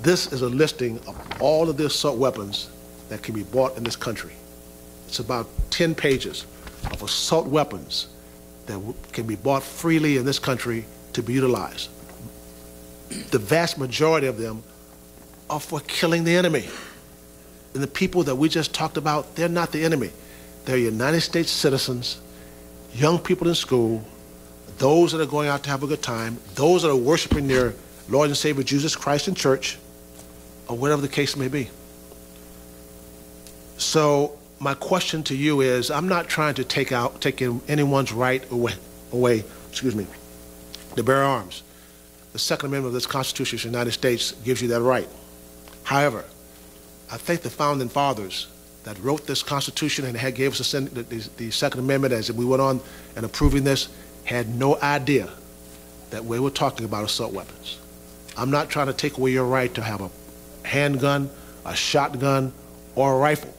This is a listing of all of the assault weapons that can be bought in this country. It's about 10 pages of assault weapons that can be bought freely in this country to be utilized. The vast majority of them are for killing the enemy. And the people that we just talked about, they're not the enemy. They're United States citizens, young people in school, those that are going out to have a good time, those that are worshiping their Lord and Savior Jesus Christ in church, or whatever the case may be. So my question to you is, I'm not trying to take anyone's right away, to bear arms. The Second Amendment of this Constitution of the United States gives you that right. However, I think the founding fathers that wrote this Constitution and gave us the Second Amendment as we went on and approving this had no idea that we were talking about assault weapons. I'm not trying to take away your right to have a handgun, a shotgun, or a rifle.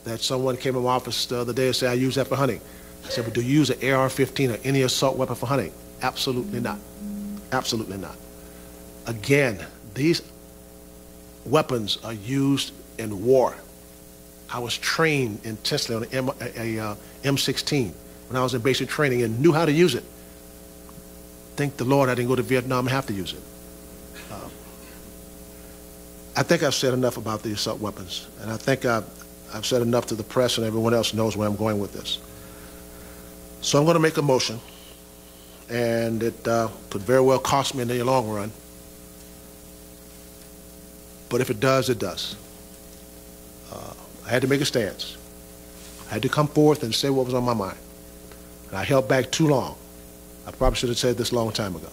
That someone came in my office the other day and said, I use that for hunting. I said, but do you use an AR-15 or any assault weapon for hunting? Absolutely not. Absolutely not. Again, these weapons are used in war. I was trained intensely on an M16 when I was in basic training and knew how to use it. Thank the Lord I didn't go to Vietnam and have to use it. I think I've said enough about the assault weapons, and I think I've said enough to the press and everyone else knows where I'm going with this. So I'm going to make a motion, and it could very well cost me in the long run. But if it does, it does. I had to make a stance. I had to come forth and say what was on my mind. And I held back too long. I probably should have said this a long time ago.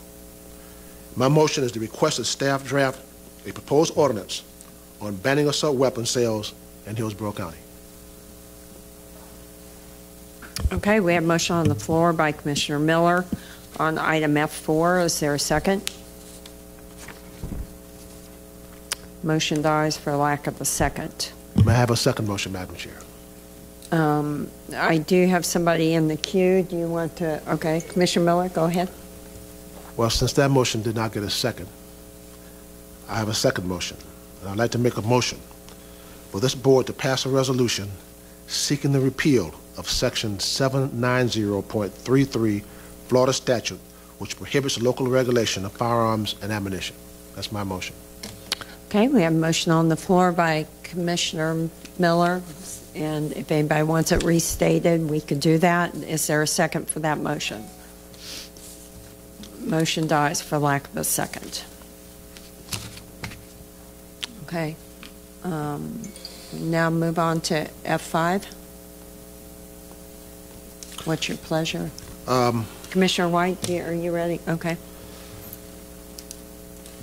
My motion is to request that staff draft a proposed ordinance on banning assault weapon sales in Hillsborough County. Okay, we have a motion on the floor by Commissioner Miller on item F4. Is there a second? Motion dies for lack of a second. May I have a second motion, Madam Chair? I do have somebody in the queue. Do you want to? Okay, Commissioner Miller, go ahead. Well, since that motion did not get a second, I have a second motion. And I'd like to make a motion for this board to pass a resolution seeking the repeal of Section 790.33 Florida statute, which prohibits local regulation of firearms and ammunition. That's my motion. Okay, we have a motion on the floor by Commissioner Miller, and if anybody wants it restated, we could do that. Is there a second for that motion? Motion dies for lack of a second. Okay. Now move on to F5. What's your pleasure? Commissioner White, are you ready? Okay.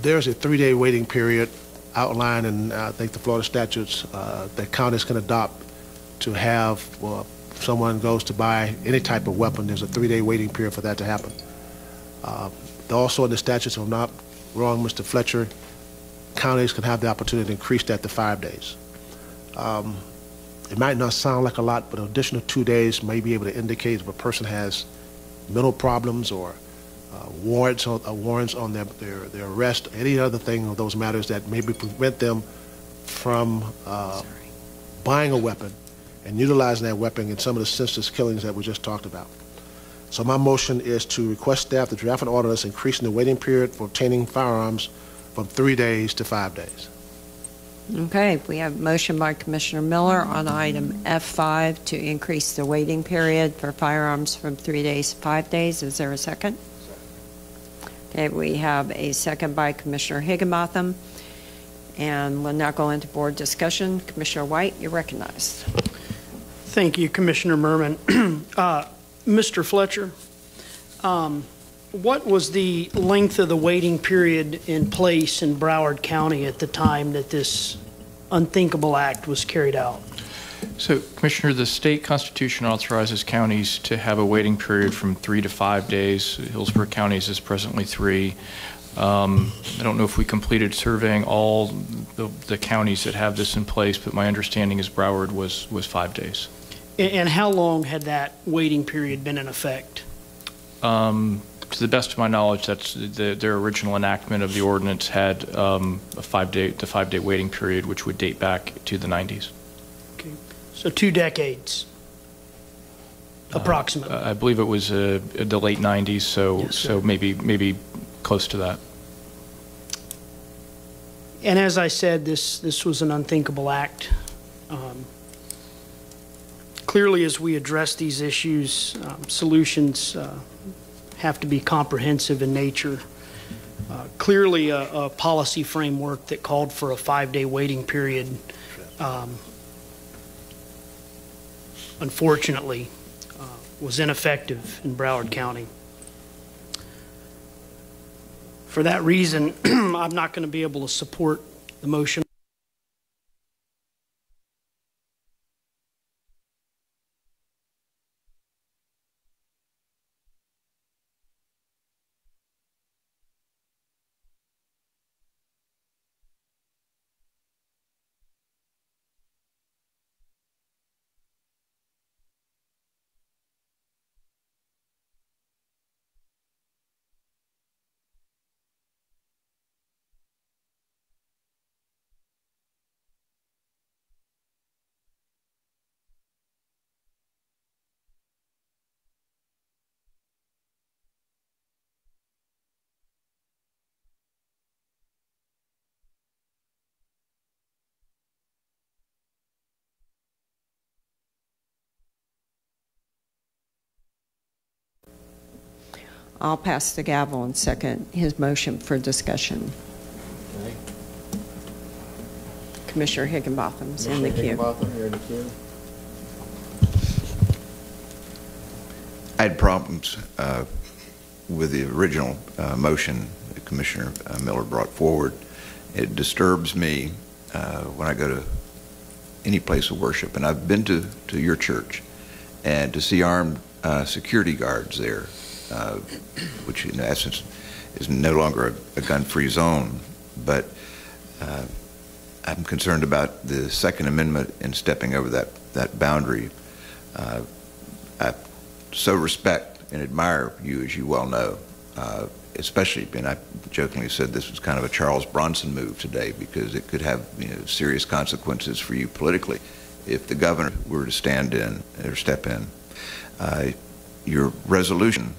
There's a 3-day waiting period outlined in, I think, the Florida statutes that counties can adopt to have, well, if someone goes to buy any type of weapon, there's a 3-day waiting period for that to happen. Also in the statutes, if I'm not wrong, Mr. Fletcher, counties can have the opportunity to increase that to 5 days. It might not sound like a lot, but an additional 2 days may be able to indicate if a person has mental problems or warrants on their arrest, any other thing of those matters that maybe prevent them from buying a weapon and utilizing that weapon in some of the senseless killings that we just talked about. So my motion is to request staff to draft an ordinance increasing the waiting period for obtaining firearms from 3 days to 5 days. Okay, we have a motion by Commissioner Miller on item F5 to increase the waiting period for firearms from 3 days to 5 days. Is there a second? Okay, we have a second by Commissioner Higginbotham, and we'll now go into board discussion. Commissioner White, you're recognized. Thank you, Commissioner Merman. Mr. Fletcher, what was the length of the waiting period in place in Broward County at the time that this unthinkable act was carried out? So, Commissioner, the state constitution authorizes counties to have a waiting period from 3 to 5 days. Hillsborough County is presently 3. I don't know if we completed surveying all the counties that have this in place, but my understanding is Broward was 5 days. And how long had that waiting period been in effect? to the best of my knowledge, that's their original enactment of the ordinance had the 5-day waiting period, which would date back to the 90s. Okay. So 2 decades, approximately. I believe it was the late 90s, so Yes, so maybe close to that. And as I said, this was an unthinkable act. Clearly, as we address these issues, solutions have to be comprehensive in nature. Clearly, a policy framework that called for a 5-day waiting period, unfortunately, was ineffective in Broward County. For that reason, I'm not going to be able to support the motion. I'll pass the gavel and second his motion for discussion. Okay. Commissioner Higginbotham's in the queue. Higginbotham, you're in the queue. I had problems with the original motion that Commissioner Miller brought forward. It disturbs me when I go to any place of worship, and I've been to your church, and to see armed security guards there, which in essence is no longer a gun-free zone, but I'm concerned about the Second Amendment and stepping over that boundary. I so respect and admire you, as you well know, especially, and I jokingly said this was kind of a Charles Bronson move today, because it could have serious consequences for you politically if the governor were to stand in or step in. Your resolution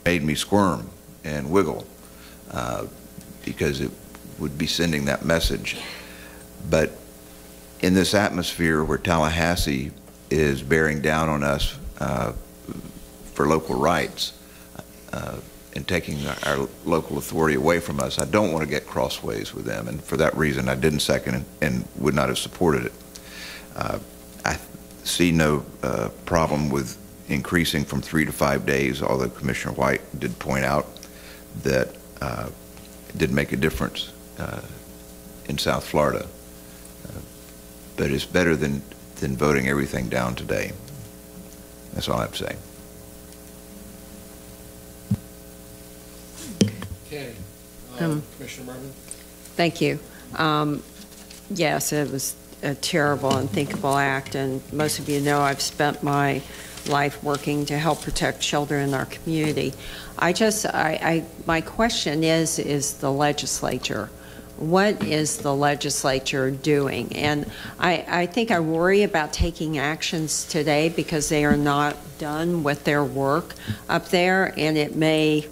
made me squirm and wiggle because it would be sending that message. But in this atmosphere where Tallahassee is bearing down on us for local rights and taking our local authority away from us, I don't want to get crossways with them, and for that reason I didn't second and would not have supported it. I see no problem with increasing from 3 to 5 days, although Commissioner White did point out that it did make a difference in South Florida. But it's better than voting everything down today. That's all I have to say. Okay. Commissioner Merman? Thank you. Yes, it was a terrible, unthinkable act, and most of you know I've spent my life working to help protect children in our community. My question is the legislature. What is the legislature doing? And I think I worry about taking actions today because they are not done with their work up there, and it may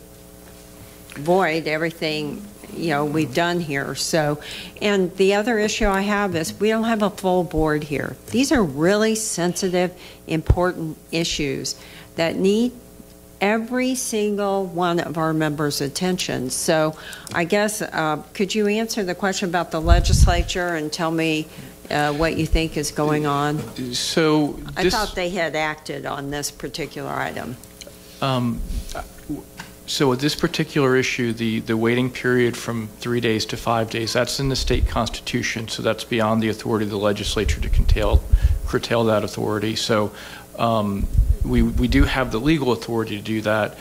void everything we've done here. So, and the other issue I have is we don't have a full board here. These are really sensitive, important issues that need every single one of our members' attention. So I guess, could you answer the question about the legislature and tell me what you think is going on? So I thought they had acted on this particular item. So with this particular issue, the waiting period from 3 days to 5 days, that's in the state constitution, so that's beyond the authority of the legislature to curtail that authority. So we do have the legal authority to do that.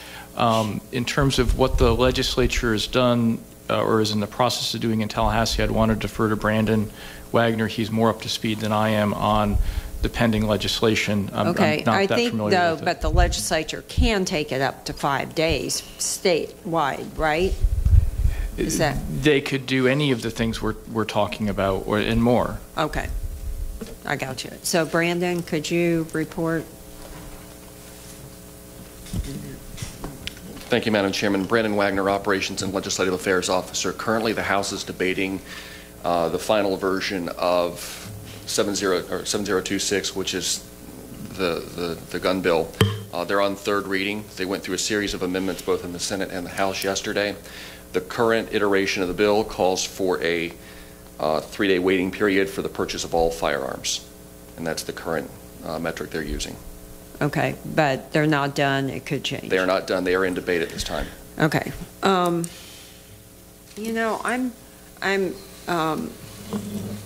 In terms of what the legislature has done or is in the process of doing in Tallahassee, I'd want to defer to Brandon Wagner. He's more up to speed than I am on the pending legislation. I'm Okay, not I that think familiar though, with it. but the legislature can take it up to 5 days statewide, right? Is that, They could do any of the things we're talking about, and more. okay. I got you. So Brandon, could you report? Thank you, Madam Chairman. Brandon Wagner, Operations and Legislative Affairs Officer. Currently, the House is debating the final version of 7026, which is the gun bill. They're on third reading. They went through a series of amendments both in the Senate and the House yesterday. The current iteration of the bill calls for a 3-day waiting period for the purchase of all firearms, and that's the current metric they're using. Okay, but they're not done. It could change. They are not done. They are in debate at this time. Okay. You know, I'm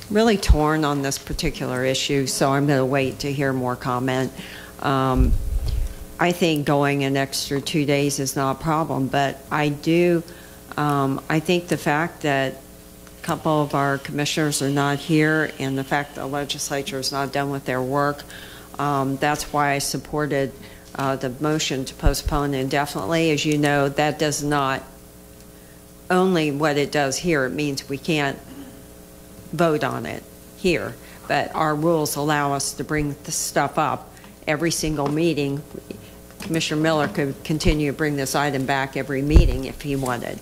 really torn on this particular issue, so I'm going to wait to hear more comment. I think going an extra 2 days is not a problem, but I think the fact that a couple of our commissioners are not here and the fact the legislature is not done with their work, that's why I supported the motion to postpone indefinitely. As you know, that does not only what it does here, it means we can't vote on it here, but our rules allow us to bring the stuff up every single meeting. Commissioner Miller could continue to bring this item back every meeting if he wanted.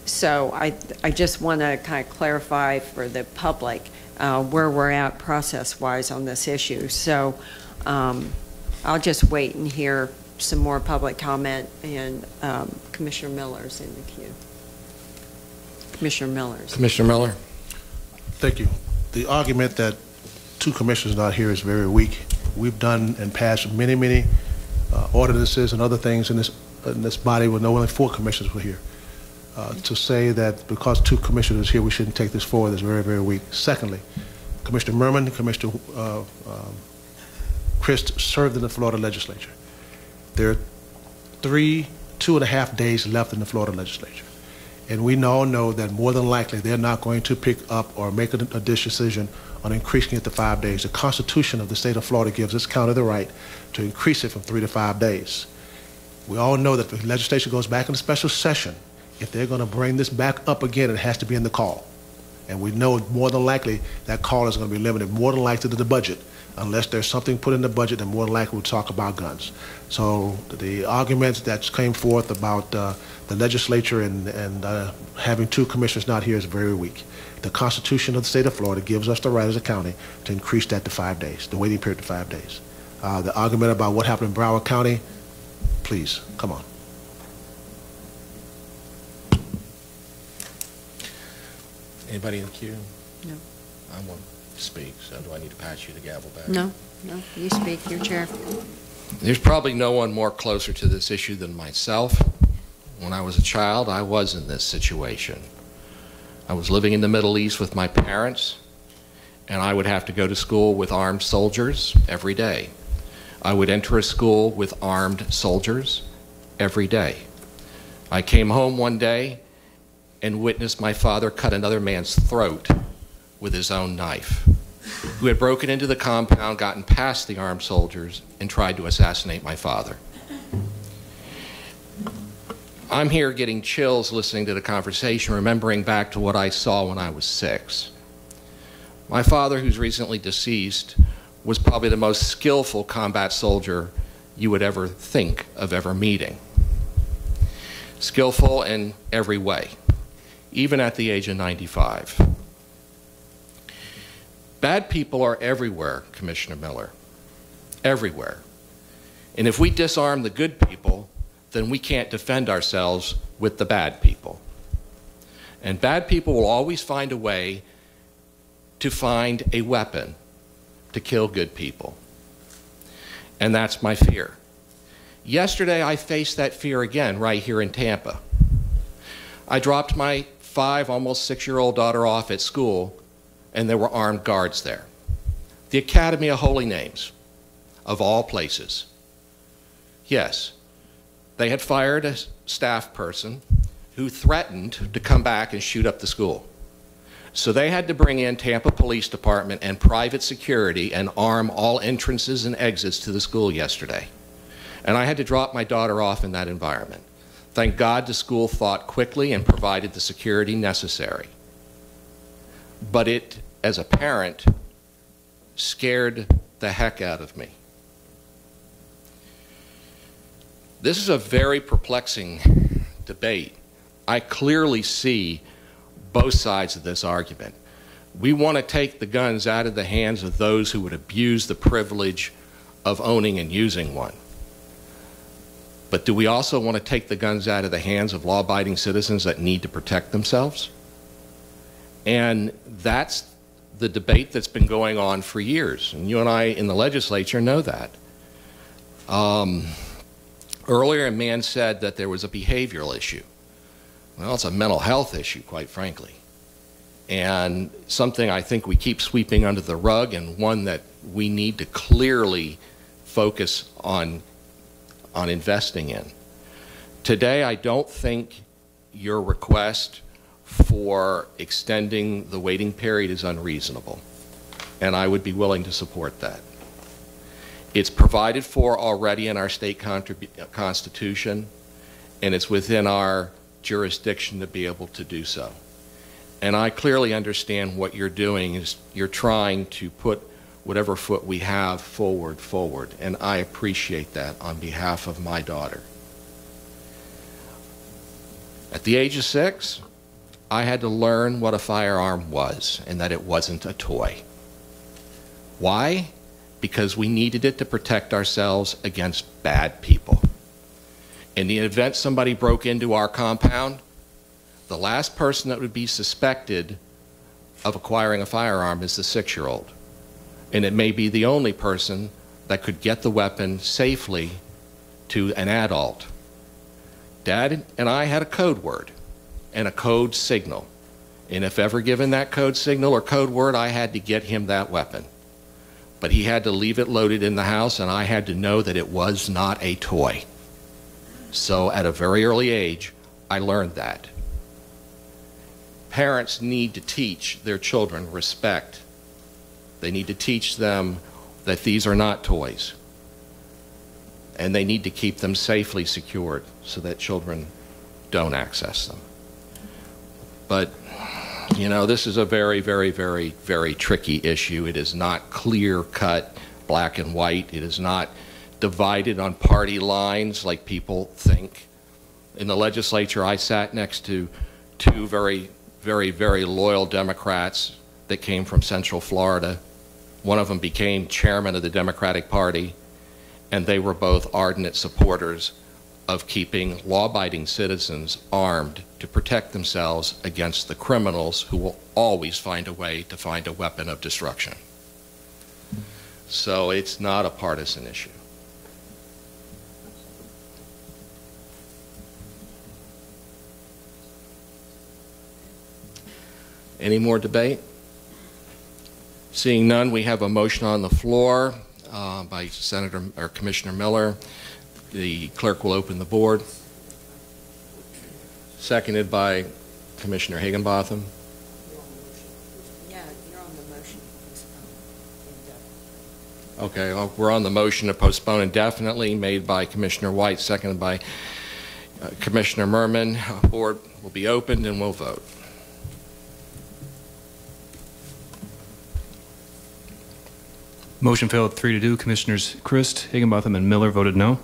So I just want to kind of clarify for the public where we're at process-wise on this issue. So I'll just wait and hear some more public comment, and Commissioner Miller's in the queue. Commissioner Miller's. Commissioner Miller. Thank you. The argument that 2 commissioners not here is very weak. We've done and passed many ordinances and other things in this body with only 4 commissioners were here. To say that because 2 commissioners here we shouldn't take this forward is very weak. Secondly, Commissioner Merman, Commissioner Christ served in the Florida legislature. There are 2.5 days left in the Florida legislature. And we all know that more than likely they're not going to pick up or make a decision on increasing it to 5 days. The Constitution of the state of Florida gives this county the right to increase it from 3 to 5 days. We all know that if the legislature goes back in a special session, if they're going to bring this back up again, it has to be in the call. And we know more than likely that call is going to be limited more than likely to the budget. Unless there's something put in the budget, then more than likely we'll talk about guns. So the arguments that came forth about the legislature and having 2 commissioners not here is very weak. The Constitution of the state of Florida gives us the right as a county to increase that to 5 days, the waiting period to 5 days. The argument about what happened in Broward County, please, come on. Anybody in the queue? No. I want to speak, so do I need to pass you the gavel back? No, you speak, your chair. There's probably no one more closer to this issue than myself. When I was a child, I was in this situation. I was living in the Middle East with my parents, and I would have to go to school with armed soldiers every day. I would enter a school with armed soldiers every day. I came home one day and witnessed my father cut another man's throat with his own knife, who had broken into the compound, gotten past the armed soldiers, and tried to assassinate my father. I'm here getting chills listening to the conversation, remembering back to what I saw when I was 6. My father, who's recently deceased, was probably the most skillful combat soldier you would ever think of ever meeting. Skillful in every way, even at the age of 95. Bad people are everywhere, Commissioner Miller, everywhere. And if we disarm the good people, then we can't defend ourselves with the bad people. And bad people will always find a way to find a weapon to kill good people. And that's my fear. Yesterday, I faced that fear again right here in Tampa. I dropped my 5, almost 6-year-old daughter off at school, and there were armed guards there. The Academy of Holy Names, of all places. Yes, they had fired a staff person who threatened to come back and shoot up the school. So they had to bring in Tampa Police Department and private security and arm all entrances and exits to the school yesterday. And I had to drop my daughter off in that environment. Thank God the school thought quickly and provided the security necessary. But it, as a parent, scared the heck out of me. This is a very perplexing debate. I clearly see both sides of this argument. We want to take the guns out of the hands of those who would abuse the privilege of owning and using one. But do we also want to take the guns out of the hands of law-abiding citizens that need to protect themselves? And that's the debate that's been going on for years. And you and I in the legislature know that. Earlier, a man said that there was a behavioral issue. Well, it's a mental health issue, quite frankly. And something I think we keep sweeping under the rug, and one that we need to clearly focus on investing in. Today, I don't think your request for extending the waiting period is unreasonable, and I would be willing to support that. It's provided for already in our state constitution, and it's within our jurisdiction to be able to do so. And I clearly understand what you're doing is you're trying to put whatever foot we have forward, and I appreciate that on behalf of my daughter. At the age of 6, I had to learn what a firearm was and that it wasn't a toy. Why? Because we needed it to protect ourselves against bad people. In the event somebody broke into our compound, the last person that would be suspected of acquiring a firearm is the 6-year-old. And it may be the only person that could get the weapon safely to an adult. Dad and I had a code word and a code signal. And if ever given that code signal or code word, I had to get him that weapon. But he had to leave it loaded in the house, and I had to know that it was not a toy. So at a very early age, I learned that. Parents need to teach their children respect. They need to teach them that these are not toys. And they need to keep them safely secured so that children don't access them. But, you know, this is a very, very, very, very tricky issue. It is not clear-cut, black and white. It is not divided on party lines like people think. In the legislature, I sat next to two very, very, very loyal Democrats that came from Central Florida. One of them became chairman of the Democratic Party, and they were both ardent supporters of keeping law-abiding citizens armed to protect themselves against the criminals who will always find a way to find a weapon of destruction. So it's not a partisan issue. Any more debate? Seeing none, we have a motion on the floor by Commissioner Miller. The clerk will open the board. Seconded by Commissioner Higginbotham. Yeah, you're on the motion. Okay, well, we're on the motion to postpone indefinitely, made by Commissioner White, seconded by Commissioner Merman. Board will be opened and we'll vote. Motion failed 3-2. Commissioners Christ, Higginbotham, and Miller voted no.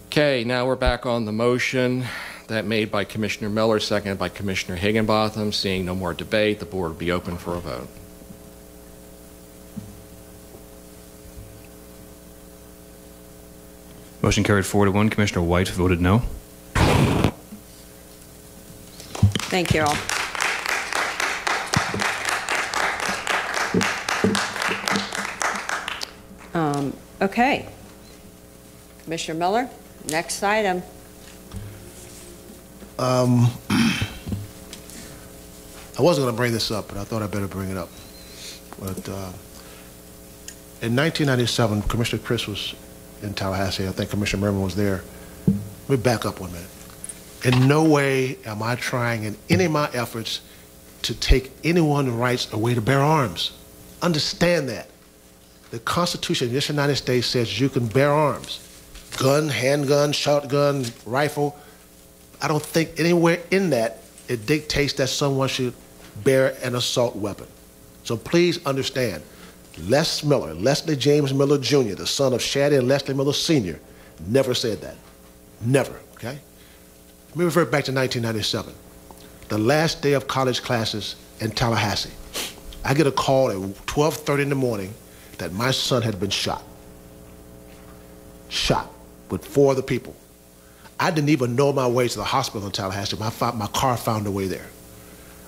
Okay, now we're back on the motion that made by Commissioner Miller, seconded by Commissioner Higginbotham. Seeing no more debate, the board will be open for a vote. Motion carried 4-1. Commissioner White voted no. Thank you all. Okay. Commissioner Miller, next item. I wasn't going to bring this up, but I thought I better bring it up. But in 1997, Commissioner Chris was in Tallahassee. I think Commissioner Merman was there. Let me back up 1 minute. In no way am I trying in any of my efforts to take anyone's rights away to bear arms. Understand that. The Constitution of this United States says you can bear arms. Gun, handgun, shotgun, rifle. I don't think anywhere in that it dictates that someone should bear an assault weapon. So please understand, Les Miller, Leslie James Miller Jr., the son of Shaddy and Leslie Miller Sr., never said that. Never, okay? Let me revert back to 1997, the last day of college classes in Tallahassee. I get a call at 12:30 in the morning that my son had been shot. Shot with 4 other people. I didn't even know my way to the hospital in Tallahassee. My car found a way there.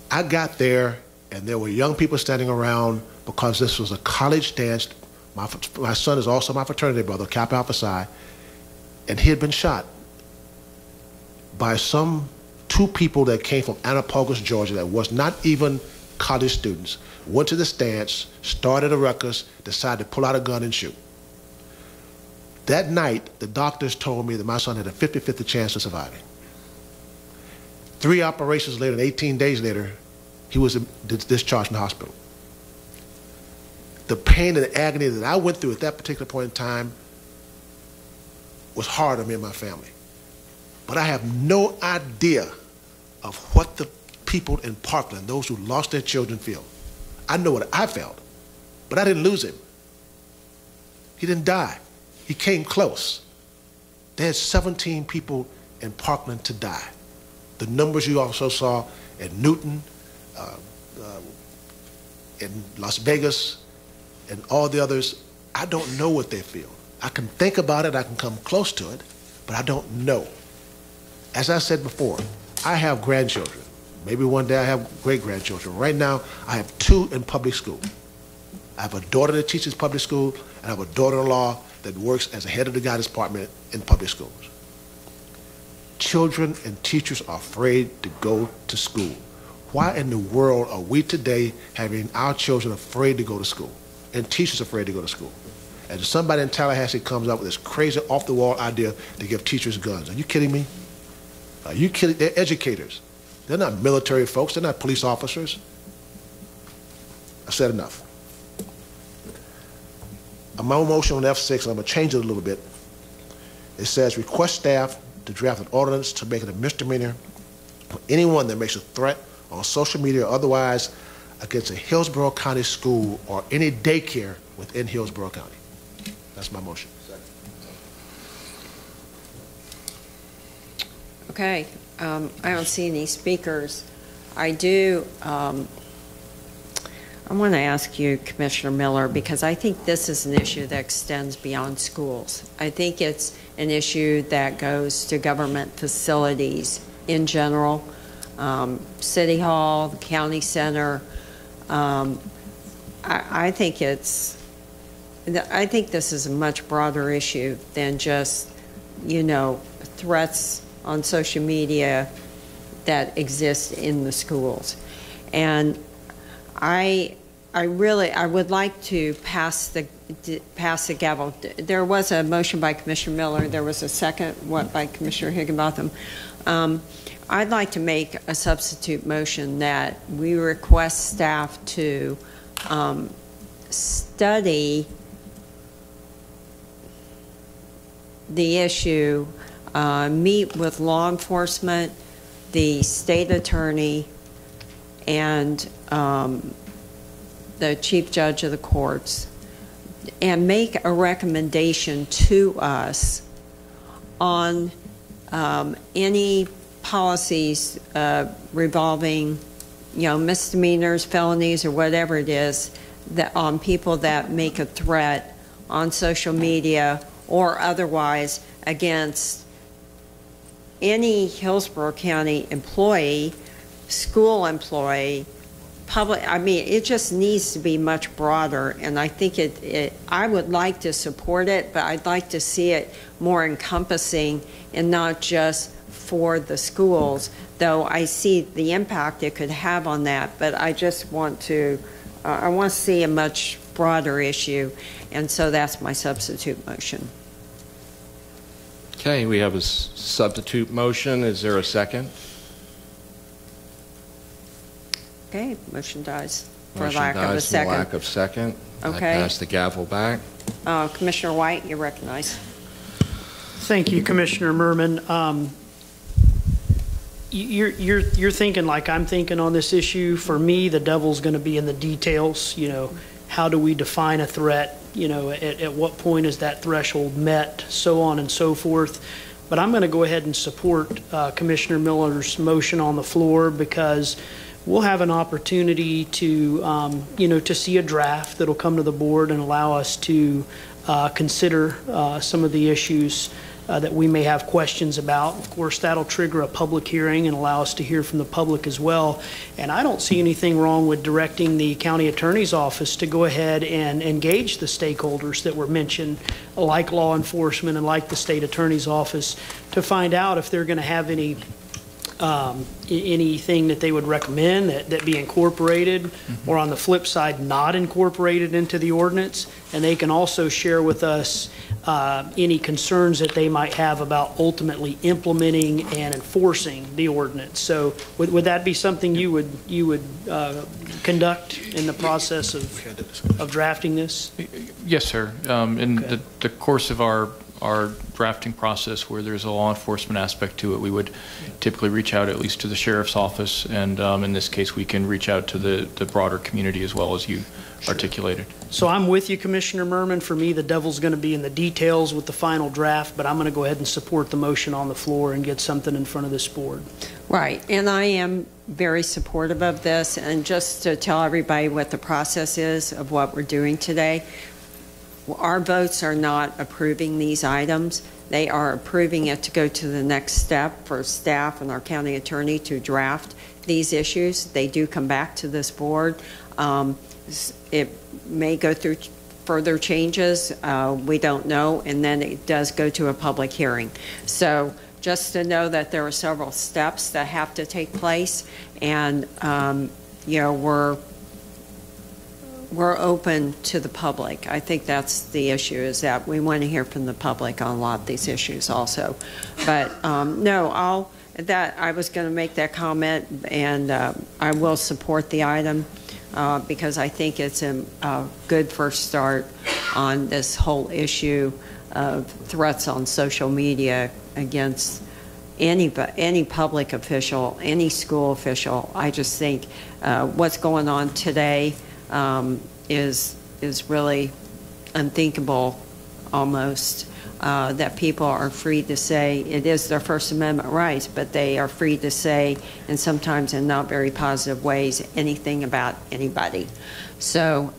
I got there, and there were young people standing around because this was a college dance. My son is also my fraternity brother, Kappa Alpha Psi, and he had been shot by 2 people that came from Annapolis, Georgia, that was not even college students, went to the stands, started a ruckus, decided to pull out a gun and shoot. That night, the doctors told me that my son had a 50-50 chance of surviving. 3 operations later, and 18 days later, he was discharged from the hospital. The pain and the agony that I went through at that particular point in time was hard on me and my family. But I have no idea of what the people in Parkland, those who lost their children, feel. I know what I felt, but I didn't lose him. He didn't die. He came close. They had 17 people in Parkland to die. The numbers you also saw in Newton, in Las Vegas, and all the others, I don't know what they feel. I can think about it, I can come close to it, but I don't know. As I said before, I have grandchildren. Maybe one day I have great-grandchildren. Right now, I have 2 in public school. I have a daughter that teaches public school, and I have a daughter-in-law that works as a head of the guidance department in public schools. Children and teachers are afraid to go to school. Why in the world are we today having our children afraid to go to school and teachers afraid to go to school? And somebody in Tallahassee comes up with this crazy off-the-wall idea to give teachers guns. Are you kidding me? Are you kidding? They're educators. They're not military folks. They're not police officers. I said enough. My motion on F6, and I'm going to change it a little bit. It says, request staff to draft an ordinance to make it a misdemeanor for anyone that makes a threat on social media or otherwise against a Hillsborough County school or any daycare within Hillsborough County. That's my motion. Okay, I don't see any speakers. I do, I want to ask you, Commissioner Miller, because I think this is an issue that extends beyond schools. I think it's an issue that goes to government facilities in general, City Hall, the county center. I think this is a much broader issue than just, threats on social media that exist in the schools. And I would like to pass the gavel. There was a motion by Commissioner Miller. There was a second by Commissioner Higginbotham. I'd like to make a substitute motion that we request staff to study the issue, meet with law enforcement, the state attorney, and the chief judge of the courts, and make a recommendation to us on any policies revolving, misdemeanors, felonies, or whatever it is, that on people that make a threat on social media or otherwise against any Hillsborough County employee, school employee, public. It just needs to be much broader, and I think I would like to support it, but I'd like to see it more encompassing and not just for the schools, though I see the impact it could have on that, but I just want to see a much broader issue, and so that's my substitute motion. Okay, we have a substitute motion. Is there a second? Okay, motion dies for Motion lack of a dies for second. lack of second. I Okay. pass the gavel back. Commissioner White, you recognize. Thank you, Commissioner Merman. You're thinking like I'm thinking on this issue. For me, the devil's going to be in the details. You know, how do we define a threat? You know, at what point is that threshold met? So on and so forth. But I'm going to go ahead and support Commissioner Miller's motion on the floor because we'll have an opportunity to, you know, to see a draft that'll come to the board and allow us to consider some of the issues that we may have questions about. Of course, that'll trigger a public hearing and allow us to hear from the public as well. And I don't see anything wrong with directing the county attorney's office to go ahead and engage the stakeholders that were mentioned, like law enforcement and like the state attorney's office, to find out if they're going to have anything that they would recommend that be incorporated, or on the flip side, not incorporated into the ordinance. And they can also share with us any concerns that they might have about ultimately implementing and enforcing the ordinance. So would that be something you would conduct in the process of drafting this? Yes, sir. In Okay. the course of our drafting process, where there's a law enforcement aspect to it, we would typically reach out at least to the sheriff's office, and in this case, we can reach out to the broader community as well, as you articulated. So I'm with you, Commissioner Merman. For me, the devil's going to be in the details with the final draft, but I'm going to go ahead and support the motion on the floor and get something in front of this board. Right, and I am very supportive of this. And just to tell everybody what the process is of what we're doing today, our votes are not approving these items. They are approving it to go to the next step for staff and our county attorney to draft these issues. They do come back to this board. It may go through further changes. We don't know. And then it does go to a public hearing. So just to know that there are several steps that have to take place. And, you know, we're open to the public. I think that's the issue, is that we want to hear from the public on a lot of these issues also. But no, I was going to make that comment, and I will support the item because I think it's a good first start on this whole issue of threats on social media against any public official, any school official. I just think what's going on today is really unthinkable, almost, that people are free to say it is their First Amendment rights, but they are free to say, and sometimes in not very positive ways, anything about anybody. So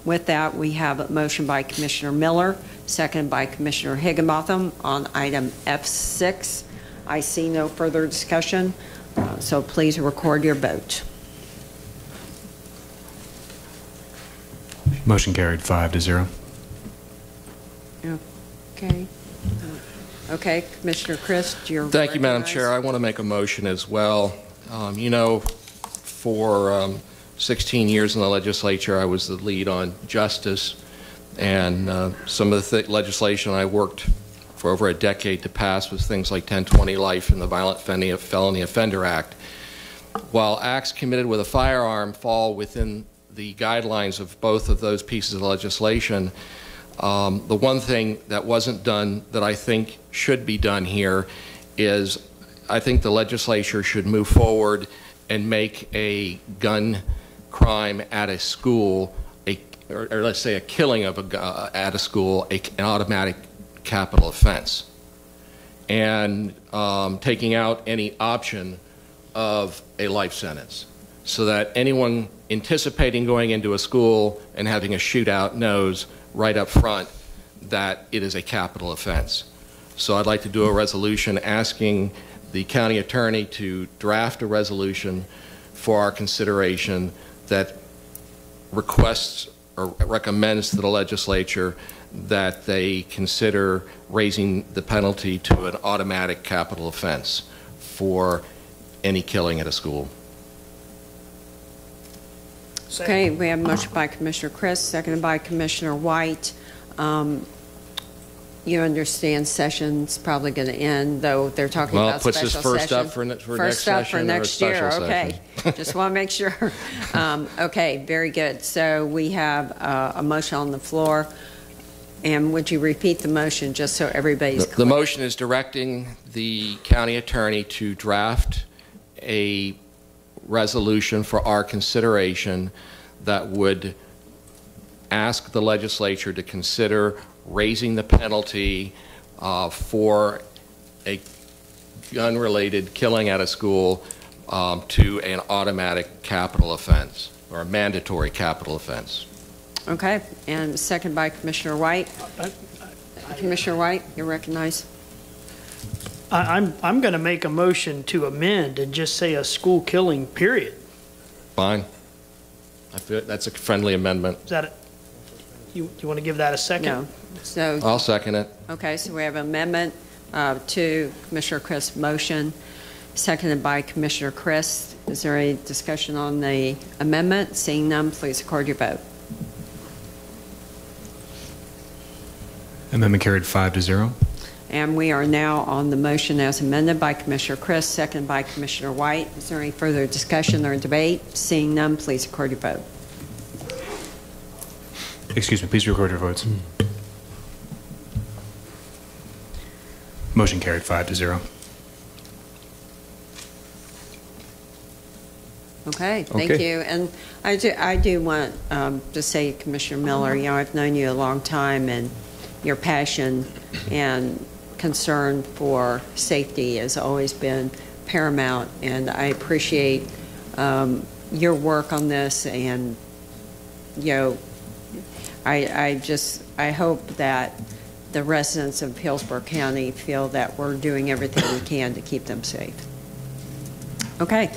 with that, we have a motion by Commissioner Miller, seconded by Commissioner Higginbotham on item F6. I see no further discussion, so please record your vote. Motion carried 5-0. Okay. Okay, Commissioner Christ, you're Thank you, Madam recognized. Chair. I want to make a motion as well. You know, for 16 years in the legislature, I was the lead on justice, and some of the legislation I worked for over a decade to pass was things like 1020 life and the Violent Felony Offender Act. While acts committed with a firearm fall within the guidelines of both of those pieces of legislation, the one thing that wasn't done that I think should be done here is I think the legislature should move forward and make a gun crime at a school, or let's say a killing of at a school, an automatic capital offense, and taking out any option of a life sentence, so that anyone anticipating going into a school and having a shootout knows right up front that it is a capital offense. So I'd like to do a resolution asking the county attorney to draft a resolution for our consideration that requests or recommends to the legislature that they consider raising the penalty to an automatic capital offense for any killing at a school. Okay, we have a motion by Commissioner Chris, seconded by Commissioner White. You understand session's probably going to end, though they're talking Well, about it puts special us session. first up for next First up for session or next year, special okay. Just want to make sure. Okay, very good. So we have a motion on the floor. And would you repeat the motion just so everybody's clear? The motion is directing the county attorney to draft a resolution for our consideration that would ask the legislature to consider raising the penalty for a gun-related killing at a school to an automatic capital offense or a mandatory capital offense. Okay, and second by Commissioner White. Commissioner White, you're recognized. I'm going to make a motion to amend and just say a school killing, period. Fine. I feel that's a friendly amendment. Is that it? You want to give that a second? No. So, I'll second it. okay, so we have amendment to Commissioner Christ's motion, seconded by Commissioner Christ. Is there any discussion on the amendment? Seeing none, please record your vote. Amendment carried 5-0. And we are now on the motion as amended by Commissioner Christ, seconded by Commissioner White. Is there any further discussion or debate? Seeing none, please record your vote. Excuse me, please record your votes. Motion carried 5-0. Okay, thank you. And I do want to say, Commissioner Miller, you know, I've known you a long time, and your passion and concern for safety has always been paramount, and I appreciate your work on this. And you know, I hope that the residents of Hillsborough County feel that we're doing everything we can to keep them safe. Okay.